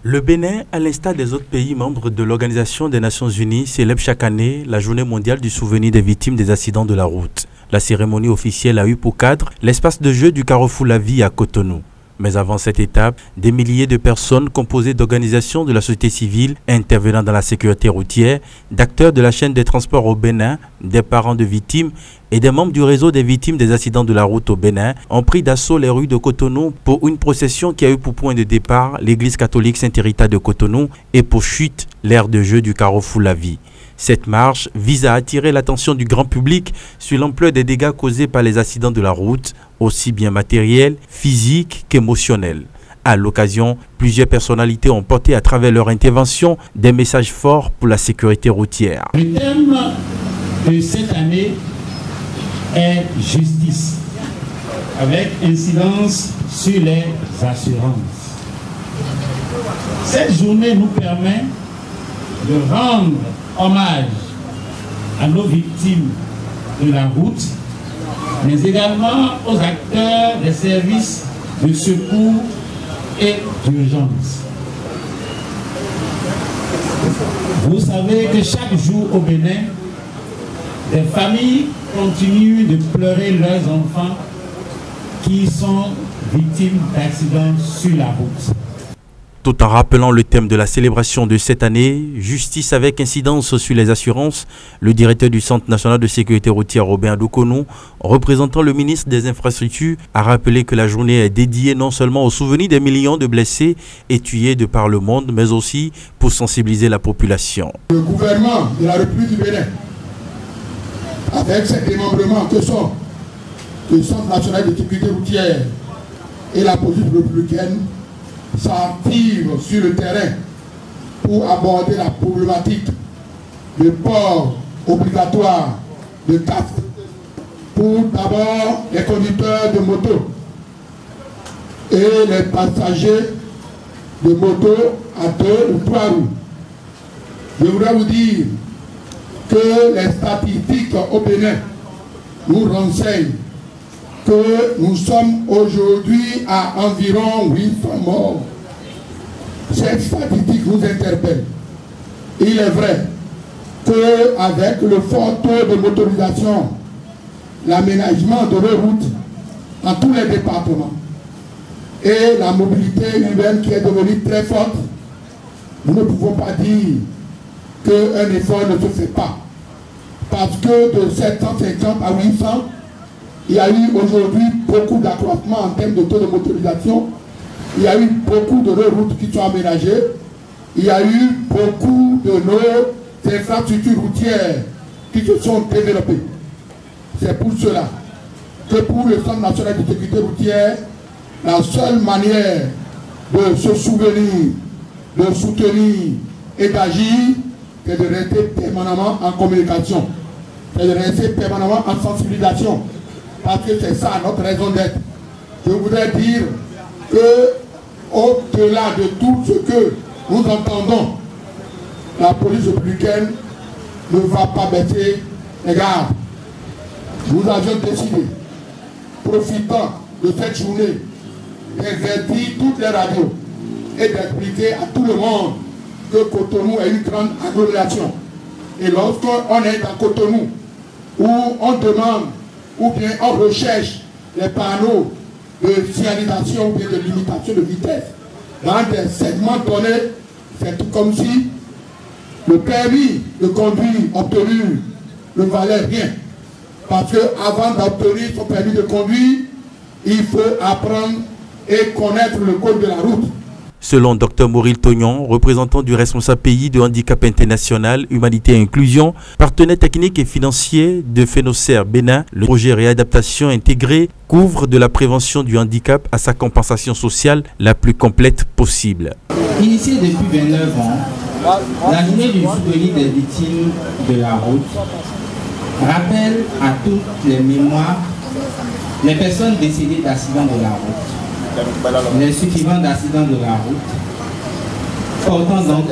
Le Bénin, à l'instar des autres pays membres de l'Organisation des Nations Unies, célèbre chaque année la Journée mondiale du souvenir des victimes des accidents de la route. La cérémonie officielle a eu pour cadre l'espace de jeu du Carrefour La Vie à Cotonou. Mais avant cette étape, des milliers de personnes composées d'organisations de la société civile intervenant dans la sécurité routière, d'acteurs de la chaîne des transports au Bénin, des parents de victimes et des membres du réseau des victimes des accidents de la route au Bénin ont pris d'assaut les rues de Cotonou pour une procession qui a eu pour point de départ l'église catholique Saint-Rita de Cotonou et pour chute l'aire de jeu du Carrefour La Vie. Cette marche vise à attirer l'attention du grand public sur l'ampleur des dégâts causés par les accidents de la route, aussi bien matériels, physiques qu'émotionnels. À l'occasion, plusieurs personnalités ont porté à travers leur intervention des messages forts pour la sécurité routière. Le thème de cette année est justice, avec incidence sur les assurances. Cette journée nous permet de rendre hommage à nos victimes de la route, mais également aux acteurs des services de secours et d'urgence. Vous savez que chaque jour au Bénin, des familles continuent de pleurer leurs enfants qui sont victimes d'accidents sur la route. Tout en rappelant le thème de la célébration de cette année, justice avec incidence sur les assurances, le directeur du Centre national de sécurité routière Robin Adoukonou, représentant le ministre des Infrastructures, a rappelé que la journée est dédiée non seulement au souvenir des millions de blessés et tués de par le monde, mais aussi pour sensibiliser la population. Le gouvernement de la République du Bénin, avec ses démembrements que sont le Centre national de sécurité routière et la police républicaine, s'active sur le terrain pour aborder la problématique du port obligatoire de casque pour d'abord les conducteurs de moto et les passagers de moto à 2 ou 3 roues. Je voudrais vous dire que les statistiques au Bénin nous renseignent que nous sommes aujourd'hui à environ 800 morts. Cette statistique nous interpelle. Il est vrai qu'avec le fort taux de motorisation, l'aménagement de nos routes dans tous les départements et la mobilité urbaine qui est devenue très forte, nous ne pouvons pas dire qu'un effort ne se fait pas. Parce que de 750 à 800, il y a eu aujourd'hui beaucoup d'accroissement en termes de taux de motorisation. Il y a eu beaucoup de nos routes qui sont aménagées. Il y a eu beaucoup de nos infrastructures routières qui se sont développées. C'est pour cela que pour le Centre national de sécurité routière, la seule manière de se souvenir, de soutenir et d'agir, c'est de rester permanemment en communication. C'est de rester permanemment en sensibilisation. Parce que c'est ça notre raison d'être. Je voudrais dire que au-delà de tout ce que nous entendons, la police républicaine ne va pas baisser les gardes. Nous avions décidé, profitant de cette journée, d'invertir toutes les radios et d'expliquer à tout le monde que Cotonou est une grande agglomération. Et lorsqu'on est à Cotonou, où on demande ou bien on recherche les panneaux de signalisation ou bien de limitation de vitesse dans des segments donnés, c'est tout comme si le permis de conduire obtenu ne valait rien. Parce qu'avant d'obtenir son permis de conduire, il faut apprendre et connaître le code de la route. Selon Dr Mauril Tognon, représentant du responsable pays de Handicap International, Humanité et Inclusion, partenaire technique et financier de Phénocer Bénin, le projet réadaptation intégré couvre de la prévention du handicap à sa compensation sociale la plus complète possible. Initiée depuis 29 ans, la journée du souvenir des victimes de la route rappelle à toutes les mémoires les personnes décédées d'accidents de la route. Les survivants d'accidents de la route, portant donc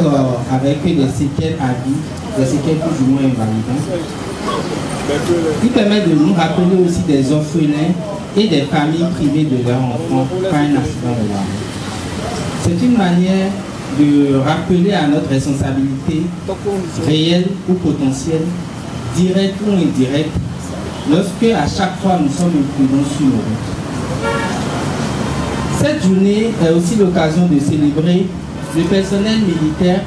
avec eux des séquelles à vie, des séquelles plus ou moins invalidantes, qui permettent de nous rappeler aussi des orphelins et des familles privées de leurs enfants par un accident de la route. C'est une manière de rappeler à notre responsabilité réelle ou potentielle, directe ou indirecte, lorsque à chaque fois nous sommes imprudents sur nos routes. Cette journée est aussi l'occasion de célébrer le personnel militaire,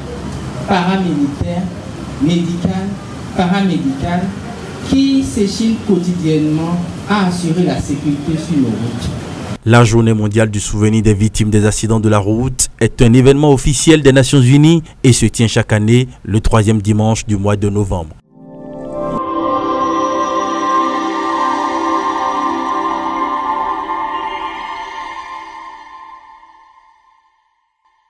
paramilitaire, médical, paramédical, qui s'échine quotidiennement à assurer la sécurité sur nos routes. La journée mondiale du souvenir des victimes des accidents de la route est un événement officiel des Nations Unies et se tient chaque année le 3e dimanche du mois de novembre.